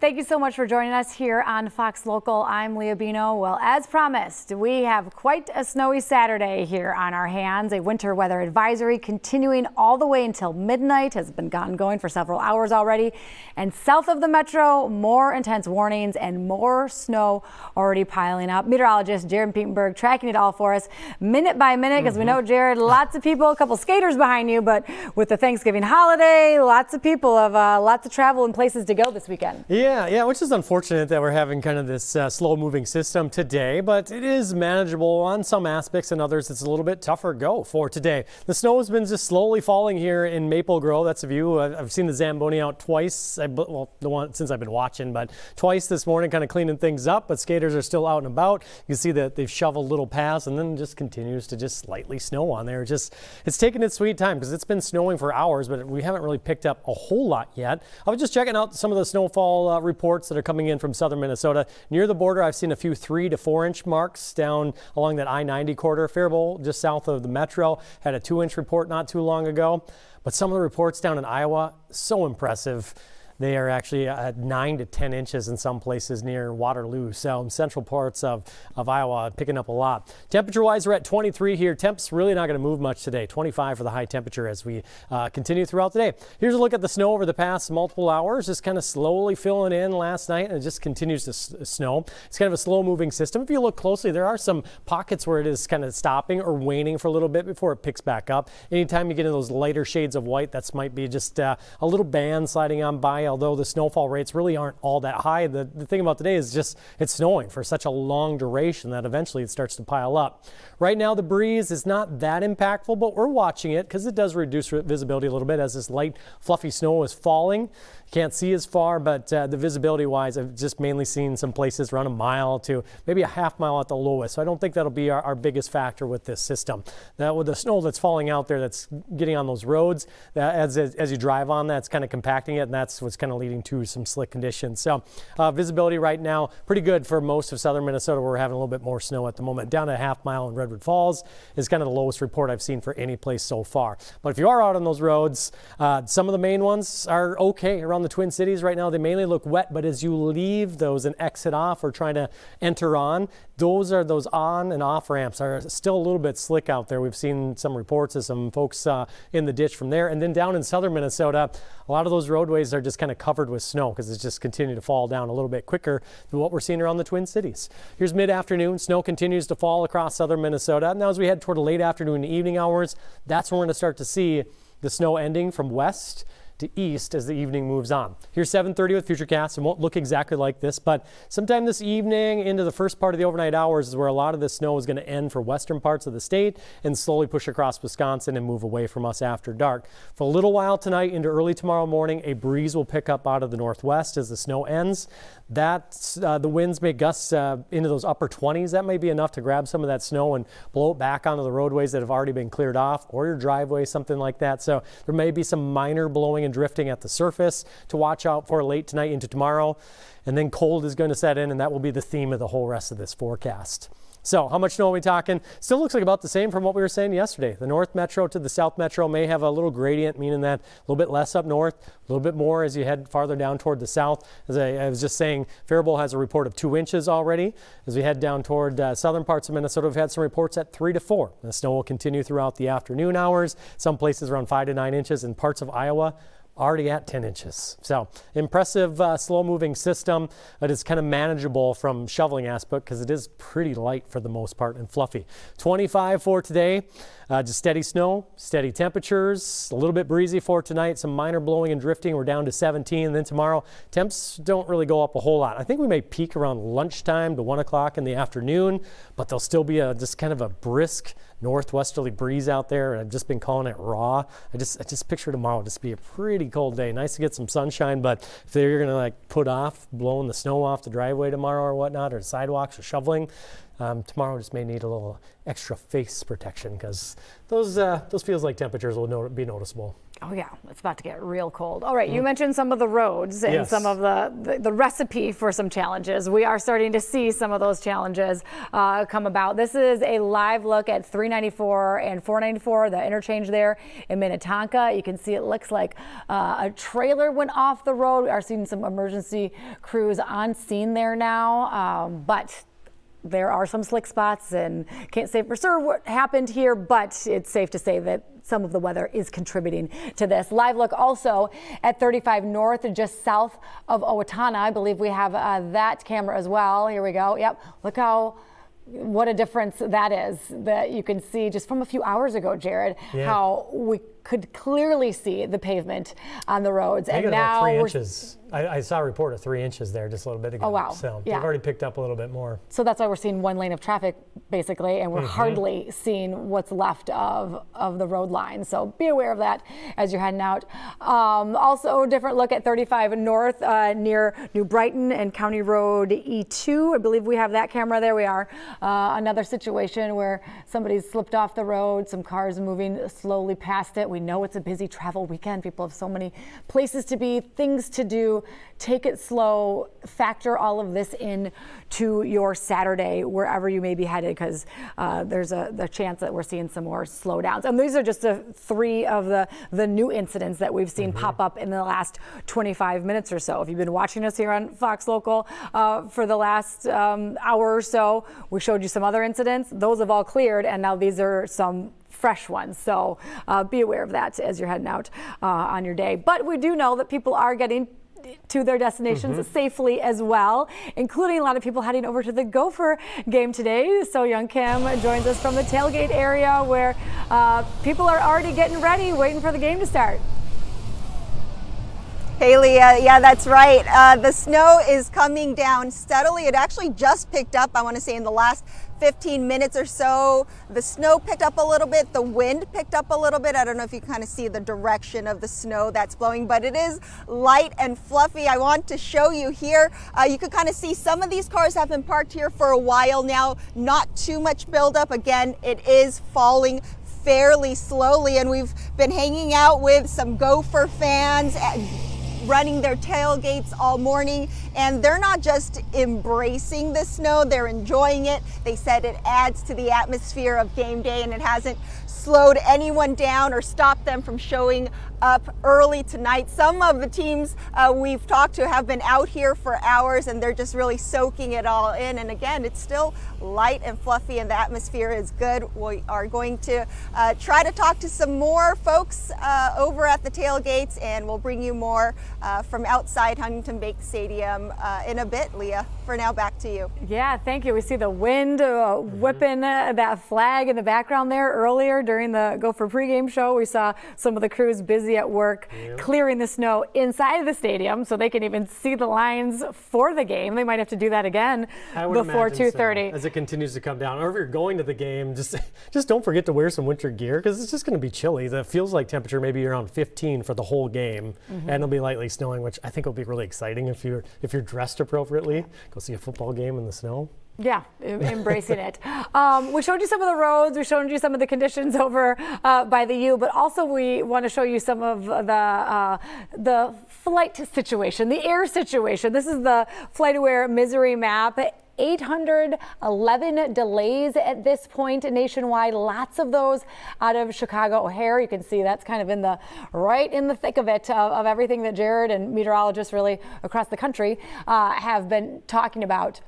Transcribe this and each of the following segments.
Thank you so much for joining us here on Fox Local. I'm Leah Bino. Well, as promised, we have quite a snowy Saturday here on our hands. A winter weather advisory continuing all the way until midnight has been going for several hours already. And south of the metro, more intense warnings and more snow already piling up. Meteorologist Jared Petenberg tracking it all for us minute by minute, because we know, Jared, lots of people, a couple skaters behind you, but with the Thanksgiving holiday, lots of people have lots of travel and places to go this weekend. Yeah, which is unfortunate that we're having kind of this slow-moving system today, but it is manageable on some aspects, and others it's a little bit tougher go for today. The snow has been just slowly falling here in Maple Grove. That's a view. I've seen the Zamboni out twice, well, the one since I've been watching, but twice this morning, kind of cleaning things up, but skaters are still out and about. You can see that they've shoveled little paths, and then just continues to just slightly snow on there. It's taking its sweet time, because it's been snowing for hours, but we haven't really picked up a whole lot yet. I was just checking out some of the snowfall reports that are coming in from southern Minnesota. Near the border, I've seen a few 3 to 4 inch marks down along that I-90 corridor. Faribault, just south of the metro, had a 2-inch report not too long ago. But some of the reports down in Iowa, so impressive. They are actually at 9 to 10 inches in some places near Waterloo. So central parts of Iowa picking up a lot. Temperature-wise, we're at 23 here. Temps really not going to move much today. 25 for the high temperature as we continue throughout the day. Here's a look at the snow over the past multiple hours. Just kind of slowly filling in last night, and it just continues to snow. It's kind of a slow-moving system. If you look closely, there are some pockets where it is kind of stopping or waning for a little bit before it picks back up. Anytime you get into those lighter shades of white, that might be just a little band sliding on by, although the snowfall rates really aren't all that high. The thing about today is just it's snowing for such a long duration that eventually it starts to pile up. Right now the breeze is not that impactful, but we're watching it because it does reduce visibility a little bit as this light fluffy snow is falling. Can't see as far, but the visibility wise, I've just mainly seen some places around a mile to maybe a half mile at the lowest. So I don't think that'll be our biggest factor with this system. Now with the snow that's falling out there, that's getting on those roads, as you drive on, that's kind of compacting it, and that's what's kind of leading to some slick conditions. So visibility right now pretty good for most of southern Minnesota, where we're having a little bit more snow at the moment. Down to a half mile in Redwood Falls is kind of the lowest report I've seen for any place so far. But if you are out on those roads, some of the main ones are okay around the Twin Cities right now. They mainly look wet, but as you leave those and exit off or trying to enter on, those on and off ramps are still a little bit slick out there. We've seen some reports of some folks in the ditch from there. And then down in southern Minnesota, a lot of those roadways are just kind of covered with snow because it's just continuing to fall down a little bit quicker than what we're seeing around the Twin Cities. Here's mid-afternoon. Snow continues to fall across southern Minnesota. Now as we head toward the late afternoon and evening hours, that's when we're going to start to see the snow ending from west to east as the evening moves on. Here's 7:30 with Futurecast. It won't look exactly like this, but sometime this evening into the first part of the overnight hours is where a lot of the snow is going to end for western parts of the state and slowly push across Wisconsin and move away from us after dark. For a little while tonight into early tomorrow morning, a breeze will pick up out of the northwest as the snow ends. The winds may gust into those upper 20s. That may be enough to grab some of that snow and blow it back onto the roadways that have already been cleared off, or your driveway, something like that. So there may be some minor blowing and drifting at the surface to watch out for late tonight into tomorrow. And then cold is going to set in, and that will be the theme of the whole rest of this forecast. So how much snow are we talking? Still looks like about the same from what we were saying yesterday. The north metro to the south metro may have a little gradient, meaning that a little bit less up north, a little bit more as you head farther down toward the south. As I was just saying, Faribault has a report of 2 inches already. As we head down toward southern parts of Minnesota, we've had some reports at 3 to 4. The snow will continue throughout the afternoon hours. Some places around 5 to 9 inches in parts of Iowa. Already at 10 inches. So impressive slow-moving system, but it's kind of manageable from shoveling aspect because it is pretty light for the most part and fluffy. 25 for today. Just steady snow, steady temperatures, a little bit breezy for tonight, some minor blowing and drifting. We're down to 17. And then tomorrow, temps don't really go up a whole lot. I think we may peak around lunchtime to 1 o'clock in the afternoon, but there'll still be just kind of a brisk northwesterly breeze out there. And I've just been calling it raw. I just picture tomorrow just be a pretty cold day. Nice to get some sunshine, but if you're going to like put off blowing the snow off the driveway tomorrow or whatnot, or sidewalks or shoveling, tomorrow just may need a little extra face protection because those feels like temperatures will be noticeable. Oh yeah, it's about to get real cold. All right, you mentioned some of the roads and some of the recipe for some challenges. We are starting to see some of those challenges come about. This is a live look at 394 and 494, the interchange there in Minnetonka. You can see it looks like a trailer went off the road. We are seeing some emergency crews on scene there now, but there are some slick spots, and can't say for sure what happened here, but it's safe to say that some of the weather is contributing to this. Live look also at 35 North, just south of Owatonna. I believe we have that camera as well. Here we go. Yep. Look what a difference that is, that you can see just from a few hours ago, Jared, how we could clearly see the pavement on the roads. And now 3 inches. I saw a report of 3 inches there just a little bit ago. Oh, wow. So they've already picked up a little bit more. So that's why we're seeing one lane of traffic, basically, and we're hardly seeing what's left of the road line. So be aware of that as you're heading out. Also, a different look at 35 North near New Brighton and County Road E2. I believe we have that camera. There we are. Another situation where somebody's slipped off the road, some cars moving slowly past it. We know it's a busy travel weekend. People have so many places to be, things to do. Take it slow. Factor all of this in to your Saturday, wherever you may be headed, because there's the chance that we're seeing some more slowdowns. And these are just three of the new incidents that we've seen pop up in the last 25 minutes or so. If you've been watching us here on Fox Local for the last hour or so, we showed you some other incidents. Those have all cleared, and now these are some fresh ones. So be aware of that as you're heading out on your day. But we do know that people are getting to their destinations safely as well, including a lot of people heading over to the Gopher game today. So Young Kim joins us from the tailgate area where people are already getting ready, waiting for the game to start. Hey Leah, yeah, that's right. The snow is coming down steadily. It actually just picked up, I want to say, in the last 15 minutes or so. The snow picked up a little bit, the wind picked up a little bit. I don't know if you kind of see the direction of the snow that's blowing, but it is light and fluffy. I want to show you here. You can kind of see some of these cars have been parked here for a while now. Not too much buildup. Again, it is falling fairly slowly, and we've been hanging out with some Gopher fans running their tailgates all morning, and they're not just embracing the snow, they're enjoying it. They said it adds to the atmosphere of game day, and it hasn't slowed anyone down or stopped them from showing up early tonight. Some of the teams we've talked to have been out here for hours, and they're just really soaking it all in. And again, it's still light and fluffy, and the atmosphere is good. We are going to try to talk to some more folks over at the tailgates, and we'll bring you more from outside Huntington Bank Stadium in a bit. Leah, for now, back to you. Yeah, thank you. We see the wind whipping that flag in the background there. Earlier during the Gopher pregame show, we saw some of the crews busy at work clearing the snow inside the stadium so they can even see the lines for the game. They might have to do that again before 2:30. So, as it continues to come down, or if you're going to the game, just don't forget to wear some winter gear, because it's just going to be chilly. The feels like temperature maybe around 15 for the whole game, and it'll be lightly snowing, which I think will be really exciting if you're dressed appropriately. Go see a football game in the snow. Yeah, embracing it. We showed you some of the roads. We showed you some of the conditions over by the U, but also we want to show you some of the flight situation, the air situation. This is the FlightAware misery map. 811 delays at this point nationwide. Lots of those out of Chicago O'Hare. You can see that's kind of right in the thick of it, of everything that Jared and meteorologists really across the country have been talking about.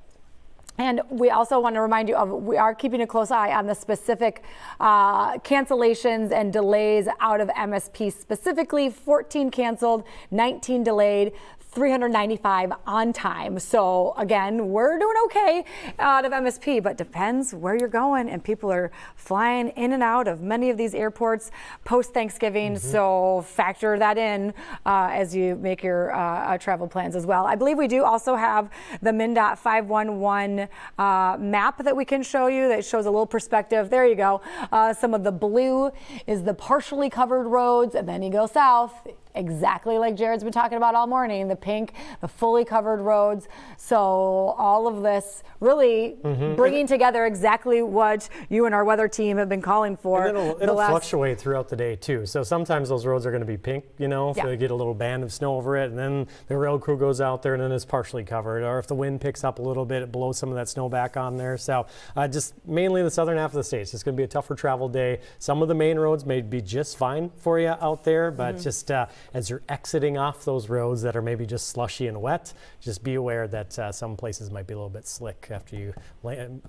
And we also want to remind you we are keeping a close eye on the specific cancellations and delays out of MSP, specifically 14 canceled, 19 delayed, 395 on time. So again, we're doing okay out of MSP, but depends where you're going, and people are flying in and out of many of these airports post Thanksgiving. So factor that in as you make your travel plans as well. I believe we do also have the MnDOT 511 map that we can show you that shows a little perspective. There you go. Some of the blue is the partially covered roads, and then you go south, exactly like Jared's been talking about all morning, the pink, the fully covered roads. So all of this really bringing together exactly what you and our weather team have been calling for. And it'll fluctuate throughout the day too. So sometimes those roads are going to be pink, you know, if they get a little band of snow over it, and then the road crew goes out there and then it's partially covered. Or if the wind picks up a little bit, it blows some of that snow back on there. So just mainly the southern half of the state. It's going to be a tougher travel day. Some of the main roads may be just fine for you out there, but just as you're exiting off those roads that are maybe just slushy and wet, just be aware that some places might be a little bit slick after you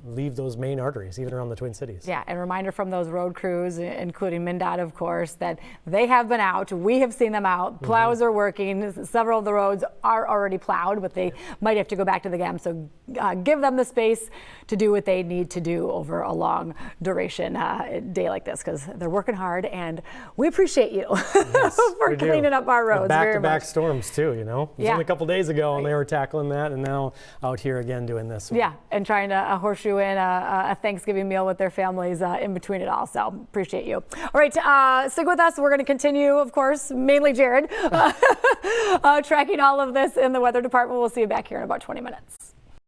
leave those main arteries, even around the Twin Cities. Yeah, and reminder from those road crews, including MnDOT, of course, that they have been out. We have seen them out. Plows are working. Several of the roads are already plowed, but they might have to go back to the GAM. So give them the space to do what they need to do over a long duration day like this, because they're working hard, and we appreciate you for cleaning up our roads. Back-to-back storms too, you know. It was only a couple days ago and they were tackling that, and now out here again doing this. Yeah, and trying to horseshoe in a Thanksgiving meal with their families in between it all. So appreciate you. All right, stick with us. We're going to continue, of course, mainly Jared, tracking all of this in the weather department. We'll see you back here in about 20 minutes.